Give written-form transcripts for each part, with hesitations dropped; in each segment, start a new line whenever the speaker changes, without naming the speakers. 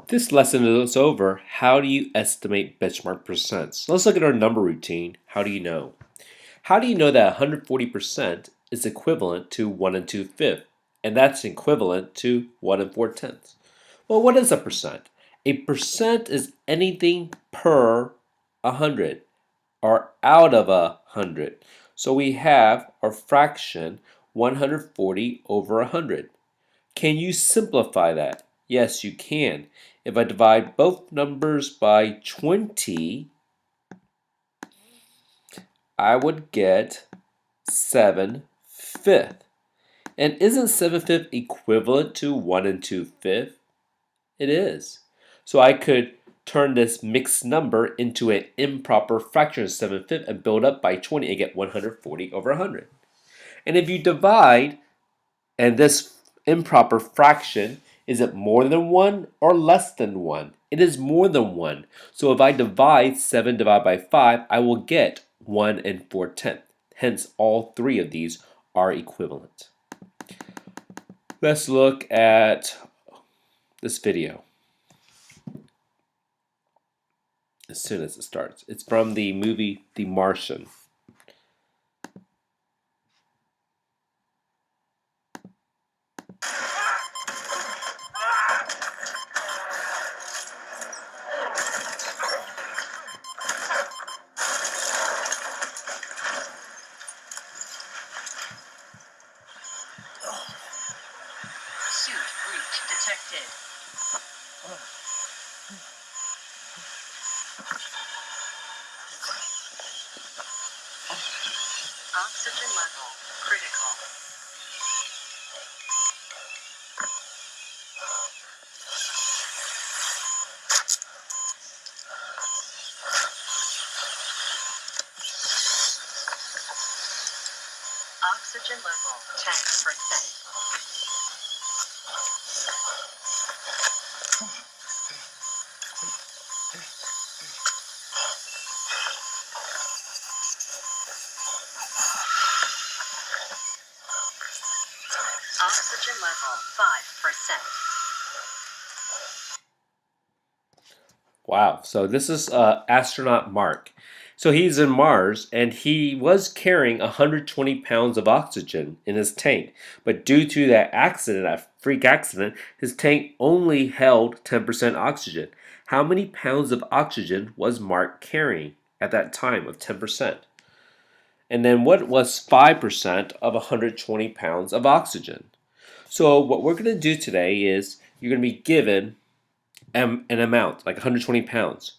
This lesson is over. How do you estimate benchmark percents? Let's look at our number routine. How do you know? How do you know that 140% is equivalent to 1 and 2/5? And that's equivalent to 1 and 4/10? Well, what is a percent? A percent is anything per 100 or out of 100. So we have our fraction 140 over 100. Can you simplify that? Yes, you can. If I divide both numbers by 20, I would get 7/5. And isn't 7/5 equivalent to 1 and 2/5? It is. So I could turn this mixed number into an improper fraction of 7/5 and build up by 20 and get 140 over 100. And if you divide, and this improper fraction, is it more than 1 or less than 1? It is more than 1. So if I divide 7 divided by 5, I will get 1 and 4/10. Hence, all three of these are equivalent. Let's look at this video as soon as it starts. It's from the movie The Martian.
Suit breach detected. Oxygen level critical. Oxygen level 10%. Oxygen level 5%.
Wow, so this is astronaut Mark. So he's in Mars and he was carrying 120 pounds of oxygen in his tank. But due to that accident, that freak accident, his tank only held 10% oxygen. How many pounds of oxygen was Mark carrying at that time of 10%? And then what was 5% of 120 pounds of oxygen? So what we're going to do today is you're going to be given an amount, like 120 pounds.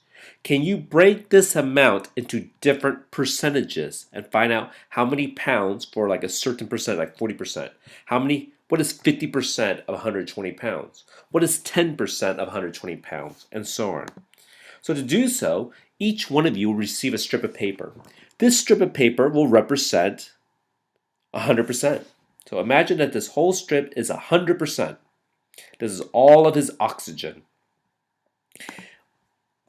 Can you break this amount into different percentages and find out how many pounds for like a certain percent, like 40%? What is 50% of 120 pounds? What is 10% of 120 pounds? And so on. So to do so, each one of you will receive a strip of paper. This strip of paper will represent 100%. So imagine that this whole strip is 100%. This is all of his oxygen.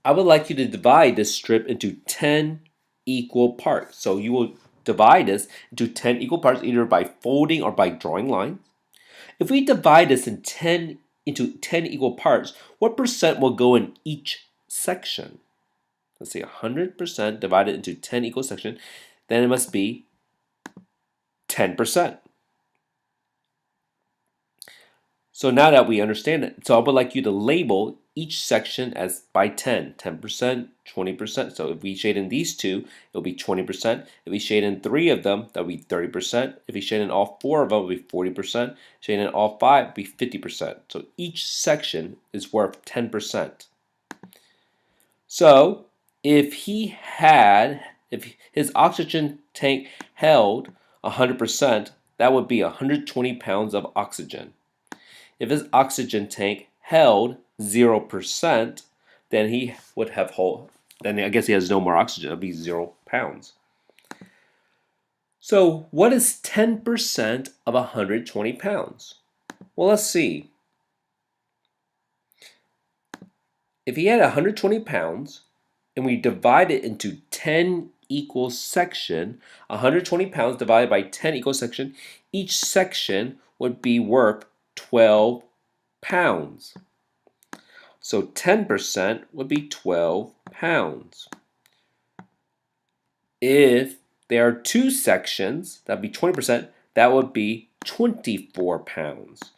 I would like you to divide this strip into 10 equal parts. So you will divide this into 10 equal parts either by folding or by drawing lines. If we divide this into 10 equal parts, what percent will go in each section? Let's see, 100% divided into 10 equal sections, then it must be 10%. So now that we understand it, so I would like you to label each section as by 10, 10%, 20%. So if we shade in these two, it'll be 20%. If we shade in three of them, that'll be 30%. If we shade in all four of them, it'll be 40%. Shade in all five, it'll be 50%. So each section is worth 10%. So if his oxygen tank held 100%, that would be 120 pounds of oxygen. If his oxygen tank held 0%, then he would have then I guess he has no more oxygen. It'll be 0 pounds. So what is 10% of 120 pounds? Well, let's see. If he had 120 pounds and we divide it into 10 equal section, 120 pounds divided by 10 equal section, each section would be worth 12 pounds. So 10% would be 12 pounds. If there are 2 sections, that'd be 20%, that would be 24 pounds.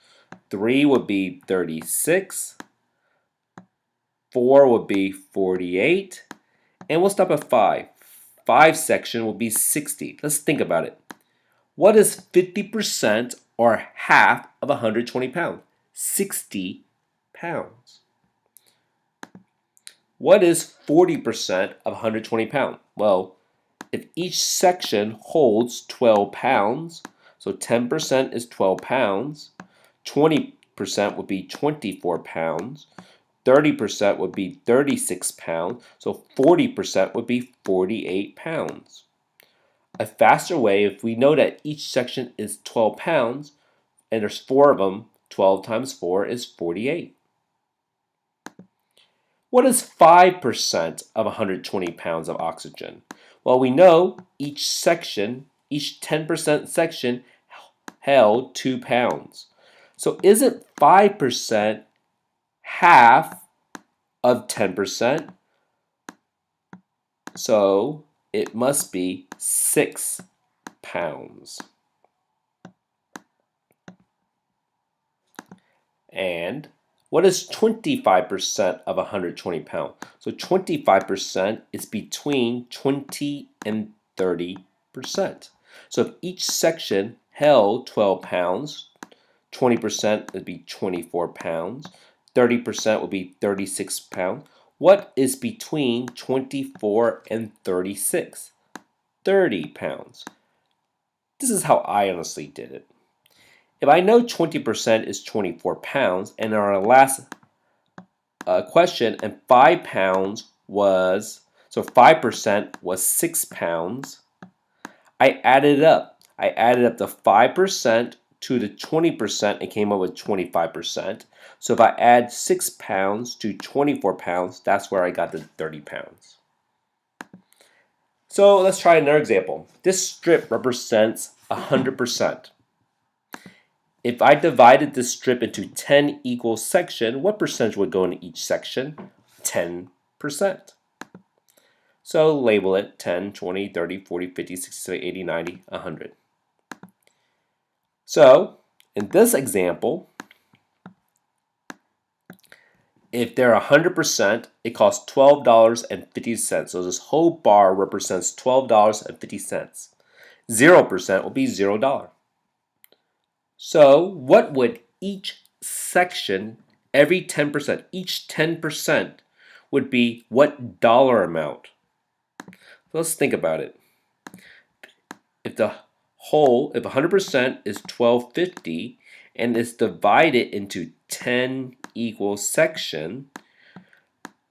3 would be 36, 4 would be 48, and we'll stop at 5. 5 section will be 60. Let's think about it. What is 50% or half of 120 pounds? 60 pounds. What is 40% of 120 pounds? Well, if each section holds 12 pounds, so 10% is 12 pounds, 20% would be 24 pounds, 30% would be 36 pounds, so 40% would be 48 pounds. A faster way, if we know that each section is 12 pounds, and there's 4 of them, 12 times 4 is 48. What is 5% of 120 pounds of oxygen? Well, we know each section, each 10% section held 2 pounds. So isn't 5% half of 10%? So it must be 6 pounds. And what is 25% of 120 pounds? So 25% is between 20 and 30%. So if each section held 12 pounds, 20% would be 24 pounds, 30% would be 36 pounds. What is between 24 and 36? 30 pounds. This is how I honestly did it. If I know 20% is 24 pounds, and in our last question, and 5 pounds was, so 5% was 6 pounds, I added it up. I added up the 5% to the 20% and came up with 25%. So if I add 6 pounds to 24 pounds, that's where I got the 30 pounds. So let's try another example. This strip represents 100%. If I divided this strip into 10 equal sections, what percentage would go in each section? 10%. So label it 10, 20, 30, 40, 50, 60, 70, 80, 90, 100. So in this example, if they're 100%, it costs $12.50. So this whole bar represents $12.50. 0% will be $0. So what would each section, every 10%, each 10% would be what dollar amount? So let's think about it. If the whole, if 100% is $12.50 and it's divided into 10 equal section,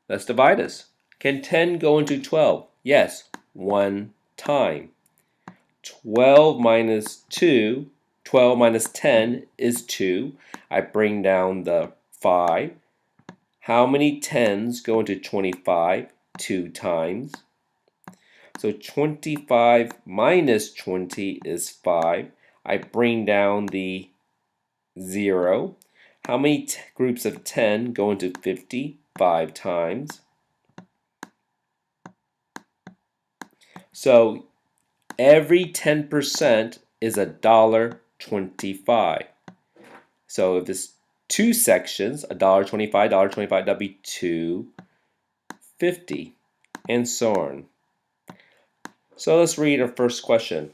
let's divide this. Can 10 go into 12? Yes, one time. 12 minus 2, 12 minus 10 is 2. I bring down the 5. How many 10s go into 25? 2 times. So 25 minus 20 is 5. I bring down the 0. How many groups of 10 go into 50? 5 times. So every 10% is $1.25. So if it's 2 sections, $1.25, $1.25, that'd be $2.50, and so on. So let's read our first question.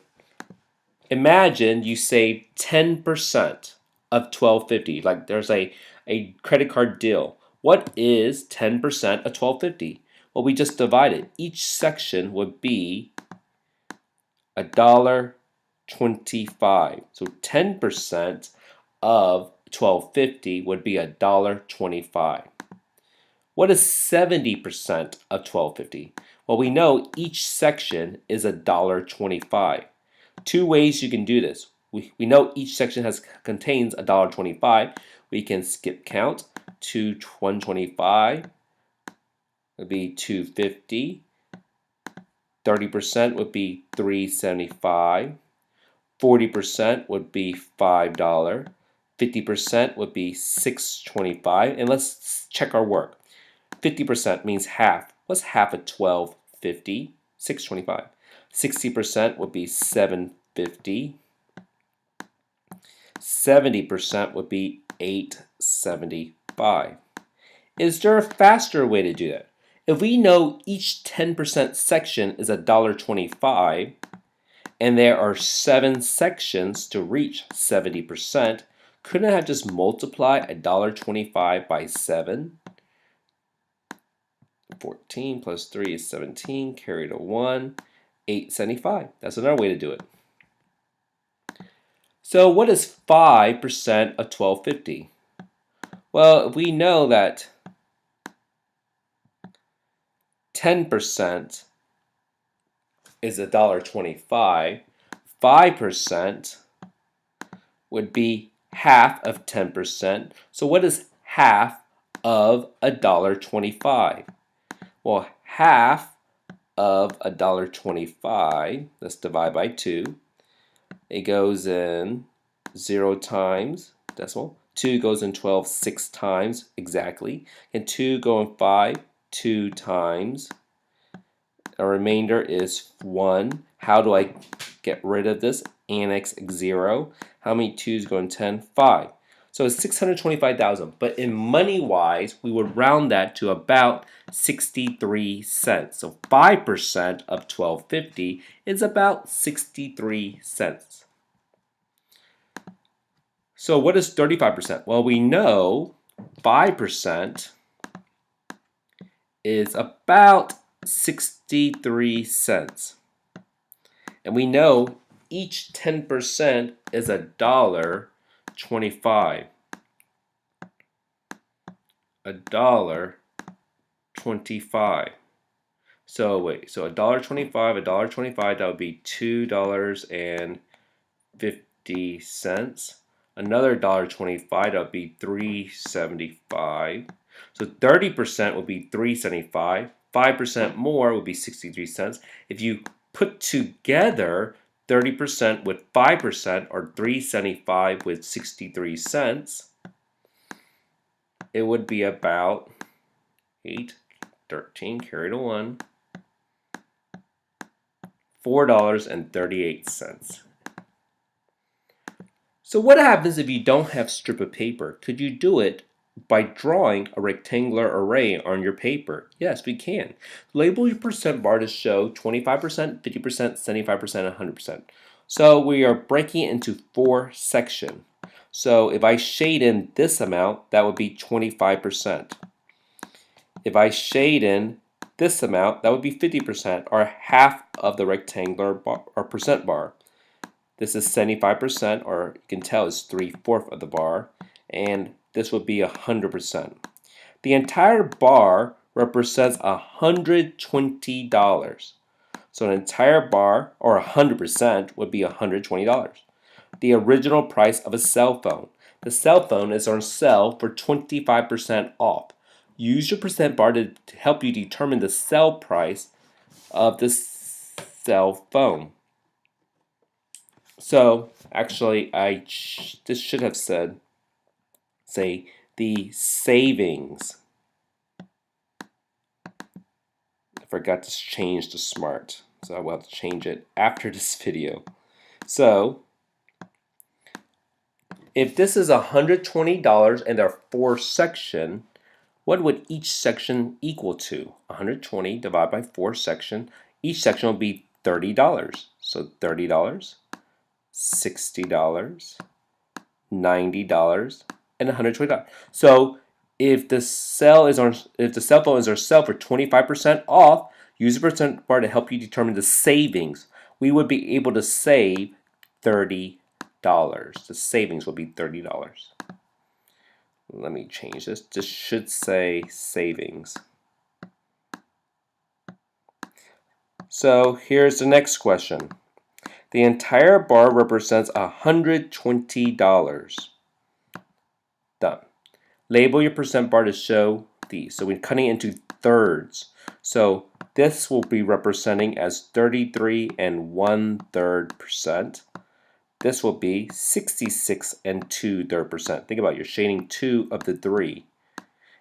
Imagine you save 10% of $12.50. Like there's a credit card deal. What is 10% of $12.50? Well, we just divided. Each section would be $1.25. So 10% of $12.50 would be $1.25. What is 70% of $12.50? Well, we know each section is $1.25. 2 ways you can do this. We know each section contains $1.25. We can skip count to 125. Would be $2.50. 30% would be $3.75. 40% would be $5. 50% would be $6.25. And let's check our work. 50% means half. What's half of $12.50? $6.25. 60% would be $7.50. 70% would be $8.75. Is there a faster way to do that? If we know each 10% section is $1.25, and there are 7 sections to reach 70%, couldn't I have just multiplied $1.25 by 7? 14 plus 3 is 17, carry the 1, $8.75. That's another way to do it. So what is 5% of $12.50? Well, if we know that 10% is $1.25, 5% would be half of 10%. So what is half of $1.25? Well, half of $1.25, let's divide by 2. It goes in 0 times, decimal. 2 goes in 12 6 times, exactly. And 2 go in 5 2 times. Our remainder is 1. How do I get rid of this? Annex 0. How many 2's go in 10? 5. So it's 625,000. But in money-wise, we would round that to about 63 cents. So 5% of $12.50 is about 63 cents. So what is 35%? Well, we know 5% is about 63 cents. And we know each 10% is $1.25. $1.25. So wait, so $1.25, $1.25, that would be $2.50. Another $1.25, that would be $3.75. So 30% would be $3.75. 5% more would be 63 cents. If you put together 30% with 5%, or $3.75 with 63 cents, it would be about 8, 13, carry the 1, $4.38. So what happens if you don't have a strip of paper? Could you do it by drawing a rectangular array on your paper? Yes, we can. Label your percent bar to show 25%, 50%, 75%, 100%. So we are breaking it into 4 sections. So if I shade in this amount, that would be 25%. If I shade in this amount, that would be 50%, or half of the rectangular bar, or percent bar. This is 75%, or you can tell it's 3/4 of the bar, and this would be 100%. The entire bar represents $120. So an entire bar, or 100%, would be $120. The original price of a cell phone. The cell phone is on sale for 25% off. Use your percent bar to help you determine the sale price of the cell phone. So actually, this should have said, say, the savings. I forgot to change the smart, so I will have to change it after this video. So if this is $120 and there are 4 sections, what would each section equal to? 120 divided by 4 sections. Each section will be $30. So $30, $60, $90, and $120. So if the cell phone is on sale for 25% off, use the percent bar to help you determine the savings. We would be able to save $30. The savings will be $30. Let me change this. This should say savings. So here's the next question. The entire bar represents $120. Done. Label your percent bar to show these. So we're cutting it into thirds. So this will be representing as 33 1/3%. this will be 66 and 2/3%. Think about it, you're shading 2 of the 3.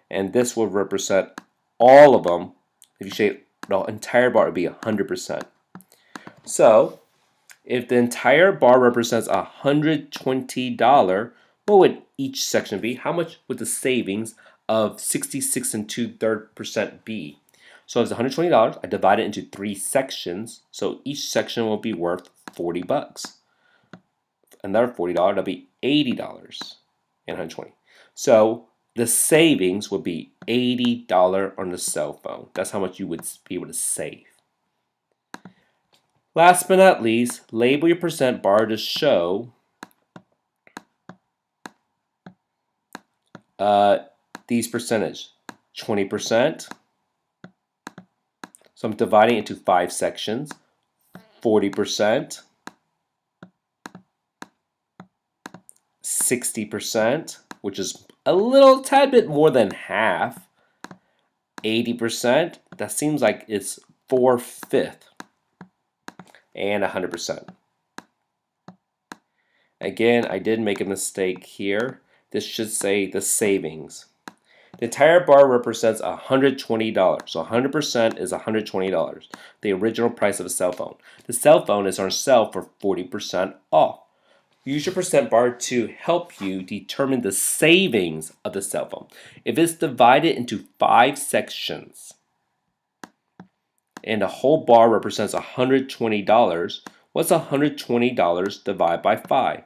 And this will represent all of them. If you shade the entire bar, it would be 100%. So, if the entire bar represents $120, what would each section be? How much would the savings of 66 and 2/3% be? So if it's $120, I divide it into 3 sections. So each section will be worth $40. Another $40, that'll be $80 and 120. So the savings would be $80 on the cell phone. That's how much you would be able to save. Last but not least, label your percent bar to show these percentage. 20%. So I'm dividing it into 5 sections. 40%. 60%, which is a little tad bit more than half. 80%, that seems like it's 4/5. And 100%. Again, I did make a mistake here. This should say the savings. The entire bar represents $120. So 100% is $120, the original price of a cell phone. The cell phone is on sale for 40% off. Use your percent bar to help you determine the savings of the cell phone. If it's divided into 5 sections and the whole bar represents $120, what's $120 divided by 5?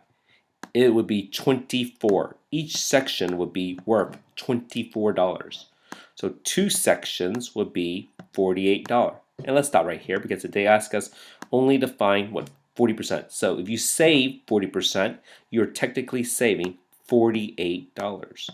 It would be 24. Each section would be worth $24. So 2 sections would be $48. And let's stop right here because they ask us only to find what 40%. So if you save 40%, you're technically saving $48.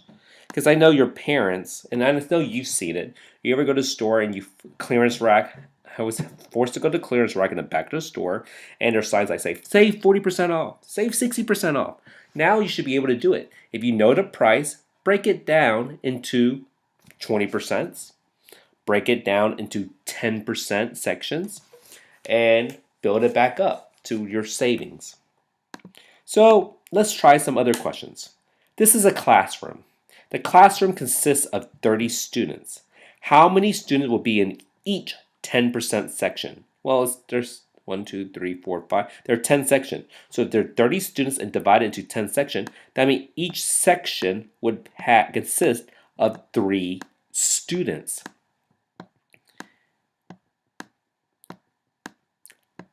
Because I know your parents, and I know you've seen it. You ever go to the store and you clearance rack? I was forced to go to the clearance rack in the back of the store, and there's signs like say, save 40% off, save 60% off. Now you should be able to do it. If you know the price, break it down into 20%, break it down into 10% sections, and build it back up to your savings. So let's try some other questions. This is a classroom. The classroom consists of 30 students. How many students will be in each 10% section? Well, there's 1, 2, 3, 4, 5. There are 10 sections. So if there are 30 students and divided into 10 sections, that means each section would consist of 3 students.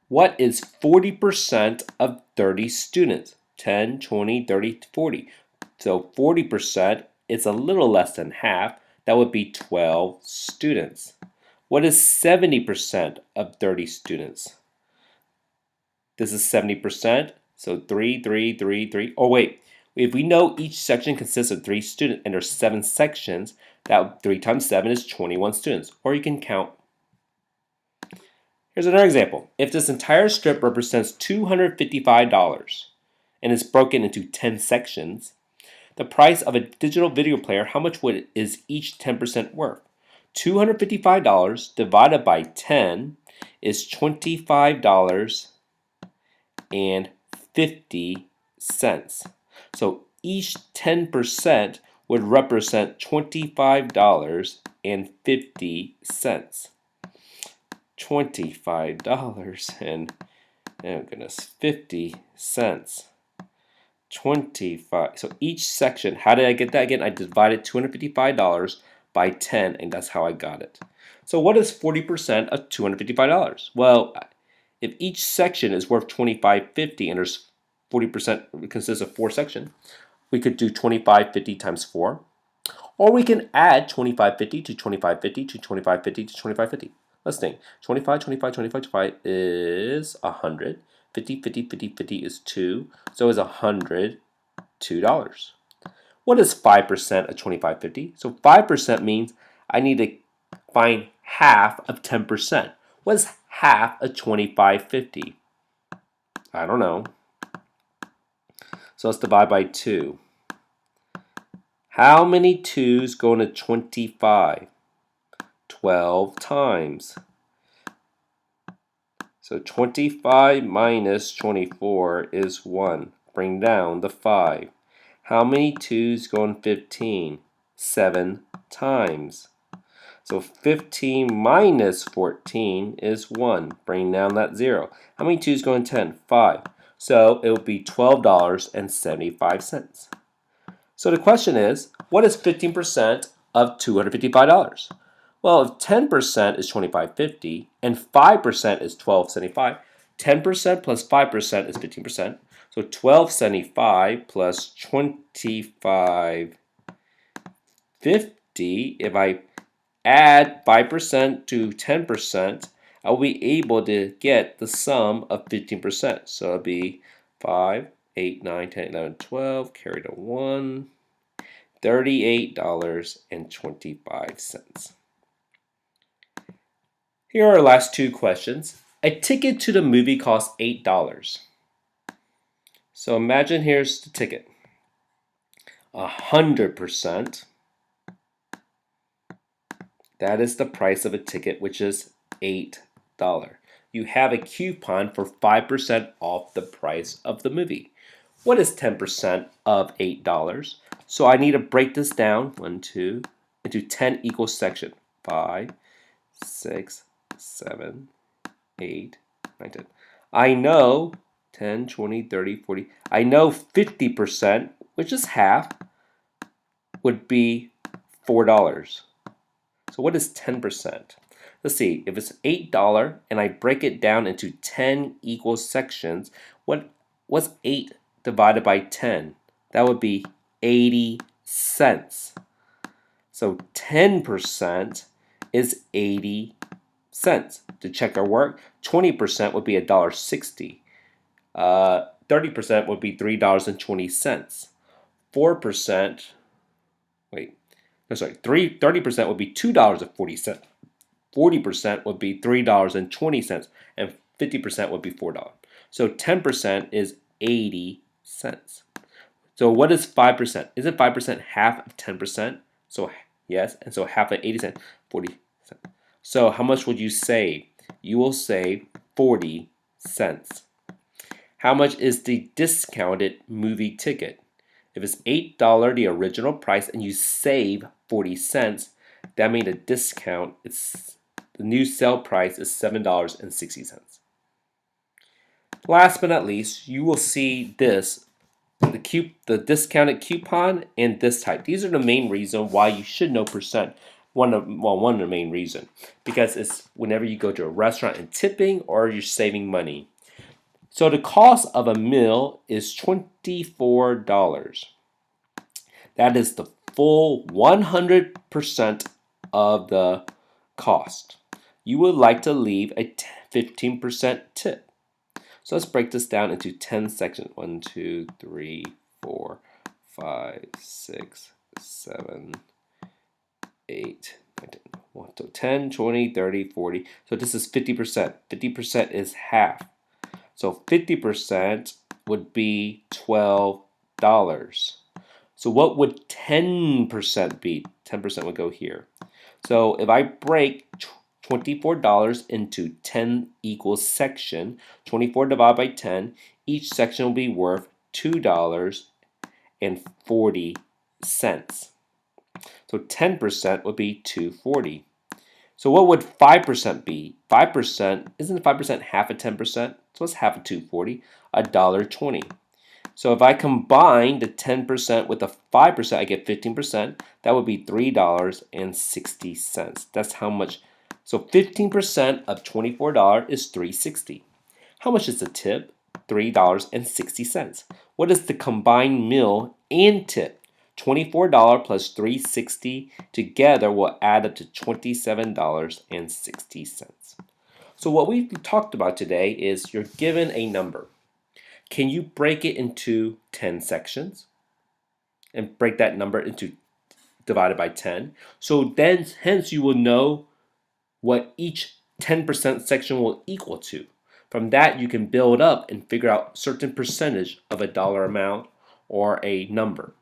What is 40% of 30 students? 10, 20, 30, 40. So 40% is a little less than half. That would be 12 students. What is 70% of 30 students? This is 70%. So 3, 3, 3, 3. Oh, wait. If we know each section consists of 3 students and there's 7 sections, that 3 times 7 is 21 students. Or you can count. Here's another example. If this entire strip represents $255 and is broken into 10 sections, the price of a digital video player, how much is each 10% worth? $255 divided by 10 is $25.50. So each 10% would represent $25.50. $25 and, oh goodness, 50 cents. 25. So each section, how did I get that again? I divided $255 by 10, and that's how I got it. So what is 40% of $255? Well, if each section is worth $25.50 and there's 40% consists of 4 sections, we could do $25.50 times 4. Or we can add $25.50 to $25.50 to $25.50 to $25.50. Let's think. 25, 25, 25, 25 is 100. 50, 50, 50, 50 is 2. So is $102. What is 5% of 25.50? So 5% means I need to find half of 10%. What is half of 25.50? I don't know. So let's divide by 2. How many 2's go into 25? 12 times. So 25 minus 24 is 1. Bring down the 5. How many 2's go in 15? 7 times. So 15 minus 14 is 1. Bring down that 0. How many 2's go in 10? 5. So it will be $12.75. So the question is, what is 15% of $255? Well, if 10% is $25.50 and 5% is $12.75, 10% plus 5% is 15%. So $12.75 plus $25.50, if I add 5% to 10%, I will be able to get the sum of 15%. So it'll be 5, 8, 9, 10, 11, 12, carry the 1, $38.25. Here are our last two questions. A ticket to the movie costs $8. So imagine here's the ticket. 100%. That is the price of a ticket, which is $8. You have a coupon for 5% off the price of the movie. What is 10% of $8? So I need to break this down, 1, 2, into 10 equal sections. 5, 6, 7, 8, 9, 10. I know 10, 20, 30, 40. I know 50%, which is half, would be $4. So what is 10%? Let's see, if it's $8 and I break it down into 10 equal sections, what's 8 divided by 10? That would be 80 cents. So 10% is 80 cents. To check our work, 20% would be $1.60. 30% would be $3.20. 4%, wait, no, sorry, 30% would be $2.40. 40% would be $3.20, and 50% would be $4. So 10% is 80 cents. So what is 5%? Isn't 5% half of 10%? So yes, and so half of 80 cents, 40 cents. So how much would you save? You will save 40 cents. How much is the discounted movie ticket? If it's $8, the original price, and you save 40 cents, that means the discount, the new sale price is $7.60. Last but not least, you will see this, the discounted coupon and this type. These are the main reason why you should know percent. One of the main reason, because it's whenever you go to a restaurant and tipping or you're saving money. So the cost of a meal is $24. That is the full 100% of the cost. You would like to leave a 15% tip. So let's break this down into 10 sections. 1, 2, 3, 4, 5, 6, 7, 8, 9, 10. So 10, 20, 30, 40. So this is 50%. 50% is half. So 50% would be $12. So what would 10% be? 10% would go here. So if I break $24 into 10 equal sections, 24 divided by 10, each section will be worth $2.40. So 10% would be $2.40. So what would 5% be? 5%, isn't 5% half of 10%? So what's half of $2.40? $1.20. So if I combine the 10% with the 5%, I get 15%. That would be $3.60. That's how much. So 15% of $24 is $3.60. How much is the tip? $3.60. What is the combined meal and tip? $24 plus $3.60 together will add up to $27.60. So what we've talked about today is you're given a number. Can you break it into 10 sections and break that number into divided by 10? So then hence you will know what each 10% section will equal to. From that you can build up and figure out certain percentage of a dollar amount or a number.